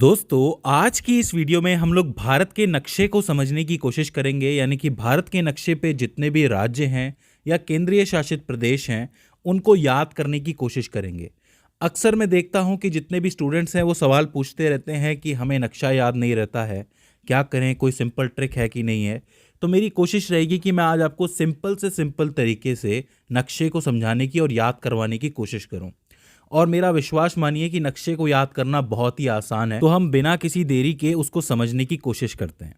दोस्तों आज की इस वीडियो में हम लोग भारत के नक्शे को समझने की कोशिश करेंगे। यानी कि भारत के नक्शे पे जितने भी राज्य हैं या केंद्रीय शासित प्रदेश हैं उनको याद करने की कोशिश करेंगे। अक्सर मैं देखता हूं कि जितने भी स्टूडेंट्स हैं वो सवाल पूछते रहते हैं कि हमें नक्शा याद नहीं रहता है, क्या करें, कोई सिंपल ट्रिक है कि नहीं है। तो मेरी कोशिश रहेगी कि मैं आज आपको सिंपल से सिंपल तरीके से नक्शे को समझाने की और याद करवाने की कोशिश करूं। और मेरा विश्वास मानिए कि नक्शे को याद करना बहुत ही आसान है। तो हम बिना किसी देरी के उसको समझने की कोशिश करते हैं।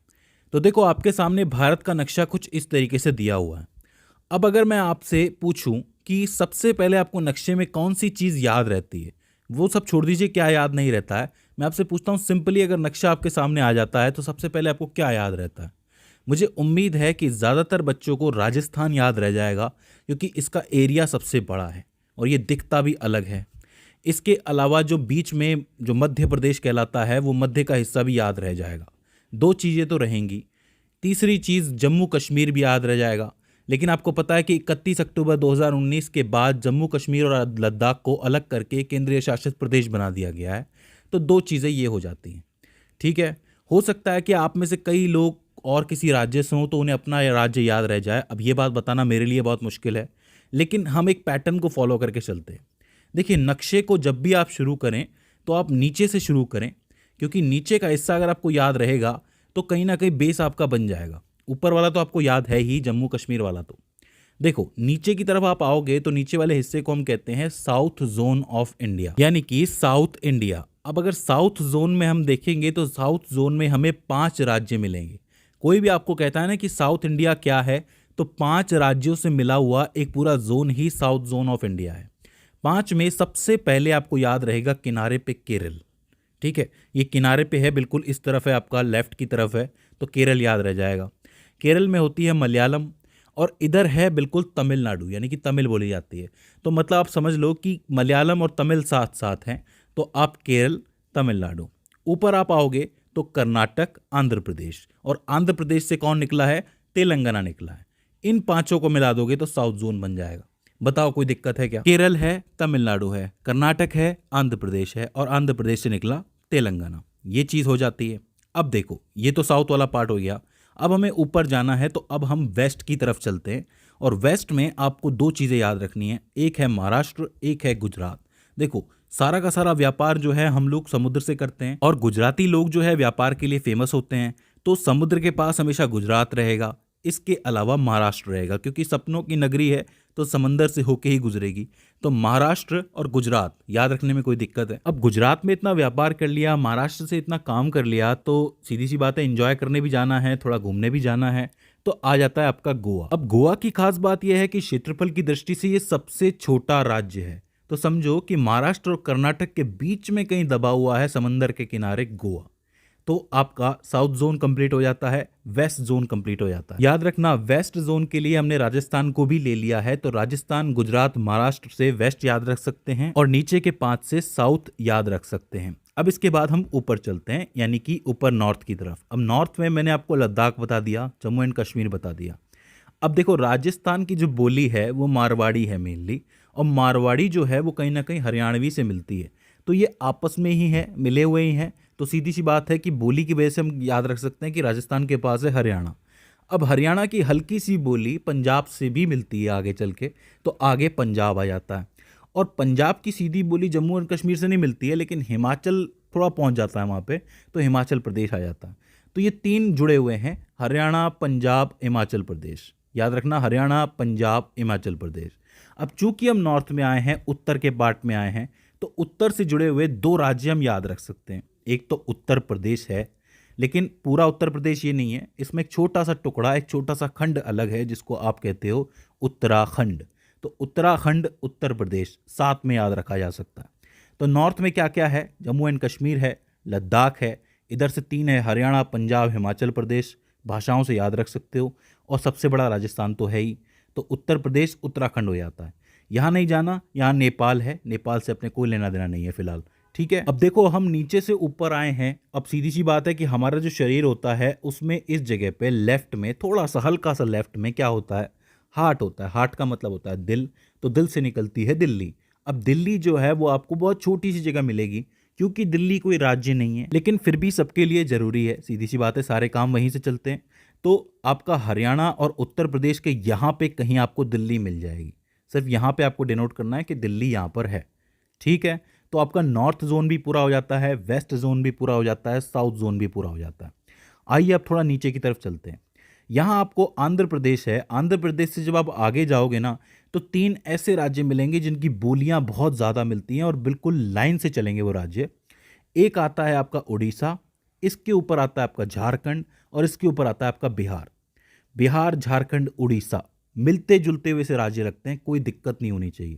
तो देखो, आपके सामने भारत का नक्शा कुछ इस तरीके से दिया हुआ है। अब अगर मैं आपसे पूछूं कि सबसे पहले आपको नक्शे में कौन सी चीज़ याद रहती है, वो सब छोड़ दीजिए क्या याद नहीं रहता है। मैं आपसे पूछता हूँ सिंपली, अगर नक्शा आपके सामने आ जाता है तो सबसे पहले आपको क्या याद रहता है। मुझे उम्मीद है कि ज़्यादातर बच्चों को राजस्थान याद रह जाएगा, क्योंकि इसका एरिया सबसे बड़ा है और ये दिखता भी अलग है। इसके अलावा जो बीच में जो मध्य प्रदेश कहलाता है वो मध्य का हिस्सा भी याद रह जाएगा। दो चीज़ें तो रहेंगी। तीसरी चीज़ जम्मू कश्मीर भी याद रह जाएगा। लेकिन आपको पता है कि 31 अक्टूबर 2019 के बाद जम्मू कश्मीर और लद्दाख को अलग करके केंद्रीय शासित प्रदेश बना दिया गया है। तो दो चीज़ें ये हो जाती हैं। ठीक है, हो सकता है कि आप में से कई लोग और किसी राज्य से हों तो उन्हें अपना राज्य याद रह जाए। अब ये बात बताना मेरे लिए बहुत मुश्किल है, लेकिन हम एक पैटर्न को फॉलो करके चलते हैं। देखिए, नक्शे को जब भी आप शुरू करें तो आप नीचे से शुरू करें, क्योंकि नीचे का हिस्सा अगर आपको याद रहेगा तो कहीं ना कहीं बेस आपका बन जाएगा। ऊपर वाला तो आपको याद है ही, जम्मू कश्मीर वाला। तो देखो, नीचे की तरफ आप आओगे तो नीचे वाले हिस्से को हम कहते हैं साउथ जोन ऑफ इंडिया, यानी कि साउथ इंडिया। अब अगर साउथ जोन में हम देखेंगे तो साउथ जोन में हमें 5 राज्य मिलेंगे। कोई भी आपको कहता है ना कि साउथ इंडिया क्या है, तो 5 राज्यों से मिला हुआ एक पूरा zone he south zone of India है। 5 में सबसे पहले आपको याद रहेगा किनारे पे केरल। ठीक है, ये किनारे पे है, बिल्कुल इस तरफ है, आपका लेफ्ट की तरफ है, तो केरल याद रह जाएगा। केरल में होती है मलयालम, और इधर है बिल्कुल तमिलनाडु, यानी कि तमिल बोली जाती है। तो मतलब आप समझ लो कि मलयालम और तमिल साथ साथ हैं, तो आप केरल, तमिलनाडु। ऊपर आप आओगे तो कर्नाटक, आंध्र प्रदेश, और आंध्र प्रदेश से कौन निकला है? तेलंगाना निकला है। इन पांचों को मिला दोगे तो साउथ जोन बन जाएगा। बताओ, कोई दिक्कत है क्या? केरल है, तमिलनाडु है, कर्नाटक है, आंध्र प्रदेश है, और आंध्र प्रदेश से निकला तेलंगाना। ये चीज़ हो जाती है। अब देखो, ये तो साउथ वाला पार्ट हो गया। अब हमें ऊपर जाना है, तो अब हम वेस्ट की तरफ चलते हैं। और वेस्ट में आपको दो चीज़ें याद रखनी है, एक है महाराष्ट्र, एक है गुजरात। देखो, सारा का सारा व्यापार जो है हम लोग समुद्र से करते हैं, और गुजराती लोग जो है व्यापार के लिए फेमस होते हैं। तो समुद्र के पास हमेशा गुजरात रहेगा। इसके अलावा महाराष्ट्र रहेगा, क्योंकि सपनों की नगरी है तो समंदर से होके ही गुजरेगी। तो महाराष्ट्र और गुजरात याद रखने में कोई दिक्कत है? अब गुजरात में इतना व्यापार कर लिया, महाराष्ट्र से इतना काम कर लिया, तो सीधी सी बात है, एंजॉय करने भी जाना है, थोड़ा घूमने भी जाना है, तो आ जाता है आपका गोवा। अब गोवा की खास बात यह है कि क्षेत्रफल की दृष्टि से ये सबसे छोटा राज्य है। तो समझो कि महाराष्ट्र और कर्नाटक के बीच में कहीं दबा हुआ है समंदर के किनारे गोवा। तो आपका साउथ जोन कंप्लीट हो जाता है, वेस्ट जोन कंप्लीट हो जाता है। याद रखना, वेस्ट जोन के लिए हमने राजस्थान को भी ले लिया है, तो राजस्थान, गुजरात, महाराष्ट्र से वेस्ट याद रख सकते हैं, और नीचे के 5 से साउथ याद रख सकते हैं। अब इसके बाद हम ऊपर चलते हैं, यानी कि ऊपर नॉर्थ की तरफ। अब नॉर्थ में मैंने आपको लद्दाख बता दिया, जम्मू एंड कश्मीर बता दिया। अब देखो, राजस्थान की जो बोली है वो मारवाड़ी है मेनली, और मारवाड़ी जो है वो कहीं ना कहीं हरियाणवी से मिलती है। तो ये आपस में ही है, मिले हुए ही हैं। तो सीधी सी बात है कि बोली की वजह से हम याद रख सकते हैं कि राजस्थान के पास है हरियाणा। अब हरियाणा की हल्की सी बोली पंजाब से भी मिलती है आगे चल के, तो आगे पंजाब आ जाता है। और पंजाब की सीधी बोली जम्मू एंड कश्मीर से नहीं मिलती है, लेकिन हिमाचल थोड़ा पहुंच जाता है वहाँ पे, तो हिमाचल प्रदेश आ जाता है। तो ये 3 जुड़े हुए हैं, हरियाणा, पंजाब, हिमाचल प्रदेश। याद रखना, हरियाणा, पंजाब, हिमाचल प्रदेश। अब चूंकि हम नॉर्थ में आए हैं, उत्तर के पार्ट में आए हैं, तो उत्तर से जुड़े हुए 2 राज्य हम याद रख सकते हैं। एक तो उत्तर प्रदेश है, लेकिन पूरा उत्तर प्रदेश ये नहीं है, इसमें एक छोटा सा टुकड़ा, एक छोटा सा खंड अलग है, जिसको आप कहते हो उत्तराखंड। तो उत्तराखंड, उत्तर प्रदेश साथ में याद रखा जा सकता है। तो नॉर्थ में क्या क्या है? जम्मू एंड कश्मीर है, लद्दाख है, इधर से 3 है, हरियाणा, पंजाब, हिमाचल प्रदेश। भाषाओं से याद रख सकते हो, और सबसे बड़ा राजस्थान तो है ही। तो उत्तर प्रदेश, उत्तराखंड हो जाता है। यहाँ नहीं जाना, यहाँ नेपाल है, नेपाल से अपने कोई लेना देना नहीं है फिलहाल। ठीक है, अब देखो, हम नीचे से ऊपर आए हैं। अब सीधी सी बात है कि हमारा जो शरीर होता है उसमें इस जगह पे लेफ्ट में, थोड़ा सा हल्का सा लेफ्ट में क्या होता है? हार्ट होता है। हार्ट का मतलब होता है दिल। तो दिल से निकलती है दिल्ली। अब दिल्ली जो है वो आपको बहुत छोटी सी जगह मिलेगी, क्योंकि दिल्ली कोई राज्य नहीं है, लेकिन फिर भी सबके लिए ज़रूरी है। सीधी सी बात है, सारे काम वहीं से चलते हैं। तो आपका हरियाणा और उत्तर प्रदेश के यहाँ पे कहीं आपको दिल्ली मिल जाएगी। सिर्फ यहाँ पे आपको डिनोट करना है कि दिल्ली यहाँ पर है। ठीक है, तो आपका नॉर्थ जोन भी पूरा हो जाता है, वेस्ट जोन भी पूरा हो जाता है, साउथ जोन भी पूरा हो जाता है। आइए अब थोड़ा नीचे की तरफ चलते हैं। यहाँ आपको आंध्र प्रदेश है। आंध्र प्रदेश से जब आप आगे जाओगे ना, तो 3 ऐसे राज्य मिलेंगे जिनकी बोलियां बहुत ज़्यादा मिलती हैं और बिल्कुल लाइन से चलेंगे वो राज्य। एक आता है आपका उड़ीसा, इसके ऊपर आता है आपका झारखंड और इसके ऊपर आता है आपका बिहार। बिहार, झारखंड, उड़ीसा मिलते जुलते हुए से राज्य लगते हैं, कोई दिक्कत नहीं होनी चाहिए।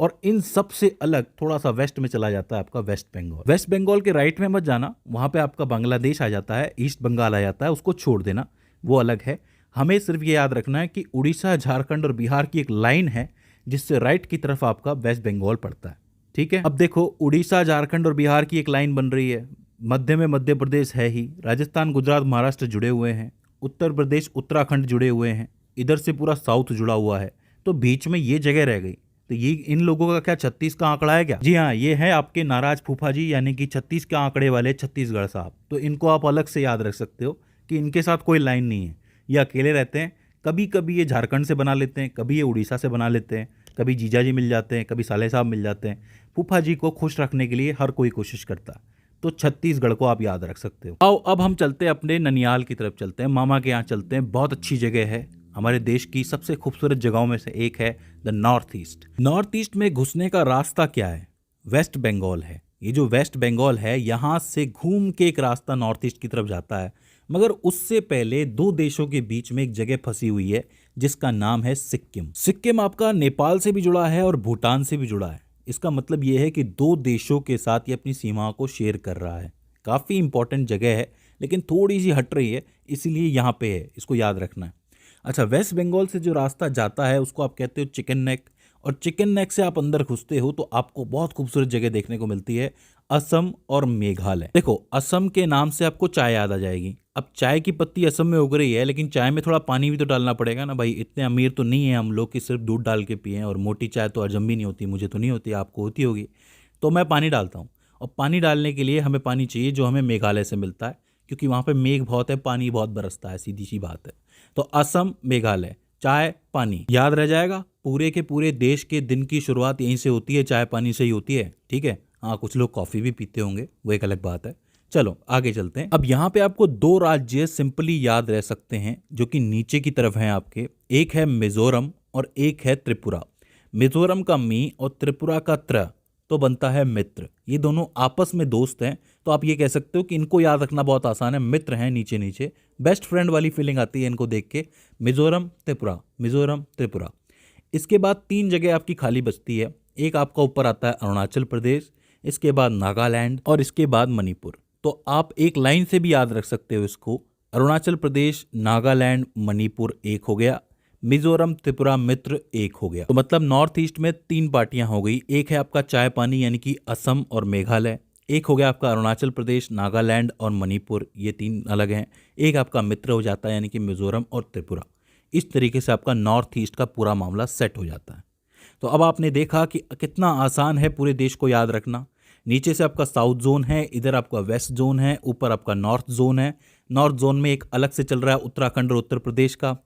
और इन सब से अलग थोड़ा सा वेस्ट में चला जाता है आपका वेस्ट बंगाल। वेस्ट बंगाल के राइट में मत जाना, वहाँ पे आपका बांग्लादेश आ जाता है, ईस्ट बंगाल आ जाता है, उसको छोड़ देना, वो अलग है। हमें सिर्फ ये याद रखना है कि उड़ीसा, झारखंड और बिहार की एक लाइन है जिससे राइट की तरफ आपका वेस्ट बंगाल पड़ता है। ठीक है, अब देखो उड़ीसा, झारखंड और बिहार की एक लाइन बन रही है, मध्य में मध्य प्रदेश है ही, राजस्थान, गुजरात, महाराष्ट्र जुड़े हुए हैं, उत्तर प्रदेश, उत्तराखंड जुड़े हुए हैं, इधर से पूरा साउथ जुड़ा हुआ है, तो बीच में ये जगह रह गई। तो ये इन लोगों का क्या 36 का आंकड़ा है क्या? जी हाँ, ये है आपके नाराज फूफा जी, यानी कि 36 के आंकड़े वाले छत्तीसगढ़ साहब। तो इनको आप अलग से याद रख सकते हो कि इनके साथ कोई लाइन नहीं है, ये अकेले रहते हैं। कभी कभी ये झारखंड से बना लेते हैं, कभी ये उड़ीसा से बना लेते हैं, कभी जीजा जी मिल जाते हैं, कभी साले साहब मिल जाते हैं। फूफा जी को खुश रखने के लिए हर कोई कोशिश करता है, तो छत्तीसगढ़ को आप याद रख सकते हो। आओ अब हम चलते हैं अपने ननियाल की तरफ, चलते हैं मामा के यहाँ चलते हैं। बहुत अच्छी जगह है, हमारे देश की सबसे खूबसूरत जगहों में से एक है the north east. North east में घुसने का रास्ता क्या है? वेस्ट बंगाल है। ये जो वेस्ट बंगाल है, यहाँ से घूम के एक रास्ता नॉर्थ ईस्ट की तरफ जाता है, मगर उससे पहले 2 देशों के बीच में एक जगह फंसी हुई है जिसका नाम है सिक्किम। सिक्किम आपका नेपाल से भी जुड़ा है और भूटान से भी जुड़ा है। इसका मतलब ये है कि 2 देशों के साथ ये अपनी सीमाओं को शेयर कर रहा है। काफ़ी इंपॉर्टेंट जगह है, लेकिन थोड़ी सी हट रही है, इसीलिए यहाँ पे है, इसको याद रखना है। अच्छा, वेस्ट बंगाल से जो रास्ता जाता है उसको आप कहते हो चिकन नेक, और चिकन नेक से आप अंदर घुसते हो तो आपको बहुत खूबसूरत जगह देखने को मिलती है, असम और मेघालय। देखो, असम के नाम से आपको चाय याद आ जाएगी। अब चाय की पत्ती असम में उग रही है, लेकिन चाय में थोड़ा पानी भी तो डालना पड़ेगा ना भाई। इतने अमीर तो नहीं है हम लोग कि सिर्फ दूध डाल के पिएं, और मोटी चाय तो हजम भी नहीं होती, मुझे तो नहीं होती, आपको होती होगी। तो मैं पानी डालता हूँ, और पानी डालने के लिए हमें पानी चाहिए जो हमें मेघालय से मिलता है, क्योंकि वहाँ पे मेघ बहुत है, पानी बहुत बरसता है, सीधी सी बात है। तो असम, मेघालय, चाय, पानी याद रह जाएगा। पूरे के पूरे देश के दिन की शुरुआत यहीं से होती है, चाय पानी से ही होती है। ठीक है, हाँ, कुछ लोग कॉफ़ी भी पीते होंगे, वो एक अलग बात है। चलो आगे चलते हैं। अब यहाँ पे आपको 2 राज्य सिंपली याद रह सकते हैं जो कि नीचे की तरफ हैं आपके। एक है मिजोरम और एक है त्रिपुरा। मिजोरम का मी और त्रिपुरा का त्र तो बनता है मित्र। ये दोनों आपस में दोस्त हैं, तो आप ये कह सकते हो कि इनको याद रखना बहुत आसान है, मित्र हैं नीचे नीचे। बेस्ट फ्रेंड वाली फीलिंग आती है इनको देख के। मिजोरम, त्रिपुरा, मिजोरम, त्रिपुरा। इसके बाद 3 जगह आपकी खाली बचती है। एक आपका ऊपर आता है अरुणाचल प्रदेश, इसके बाद नागालैंड और इसके बाद मणिपुर। तो आप एक लाइन से भी याद रख सकते हो इसको, अरुणाचल प्रदेश, नागालैंड, मणिपुर एक हो गया, मिजोरम, त्रिपुरा, मित्र एक हो गया। तो मतलब नॉर्थ ईस्ट में 3 पार्टियां हो गई। एक है आपका चाय पानी यानी कि असम और मेघालय, एक हो गया आपका अरुणाचल प्रदेश, नागालैंड और मणिपुर, ये 3 अलग हैं। एक आपका मित्र हो जाता है यानी कि मिजोरम और त्रिपुरा। इस तरीके से आपका नॉर्थ ईस्ट का पूरा मामला सेट हो जाता है। तो अब आपने देखा कि कितना आसान है पूरे देश को याद रखना। नीचे से आपका साउथ जोन है, इधर आपका वेस्ट जोन है, ऊपर आपका नॉर्थ जोन है। नॉर्थ जोन में एक अलग से चल रहा है उत्तराखंड और उत्तर प्रदेश का।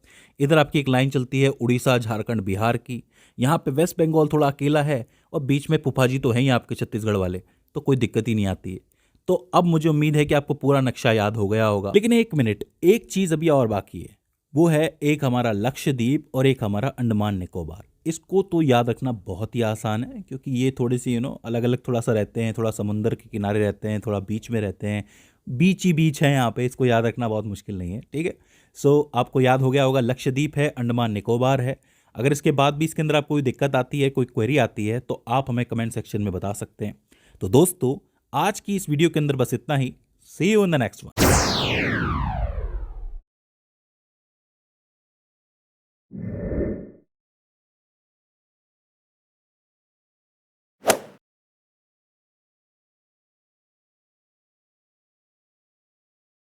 इधर आपकी एक लाइन चलती है उड़ीसा, झारखंड, बिहार की। यहाँ पे वेस्ट बंगाल थोड़ा अकेला है, और बीच में फूफा जी तो हैं ही आपके छत्तीसगढ़ वाले, तो कोई दिक्कत ही नहीं आती है। तो अब मुझे उम्मीद है कि आपको पूरा नक्शा याद हो गया होगा। लेकिन एक मिनट, एक चीज़ अभी और बाकी है, वो है एक हमारा लक्षद्वीप और एक हमारा अंडमान निकोबार। इसको तो याद रखना बहुत ही आसान है, क्योंकि ये थोड़ी सी अलग अलग थोड़ा सा रहते हैं, थोड़ा समुंदर के किनारे रहते हैं, थोड़ा बीच में रहते हैं, बीच ही बीच है यहाँ पे। इसको याद रखना बहुत मुश्किल नहीं है। ठीक है, सो आपको याद हो गया होगा, लक्षद्वीप है, अंडमान निकोबार है। अगर इसके बाद भी इसके अंदर आपको कोई दिक्कत आती है, कोई क्वेरी आती है, तो आप हमें कमेंट सेक्शन में बता सकते हैं। तो दोस्तों, आज की इस वीडियो के अंदर बस इतना ही। See you in the next one.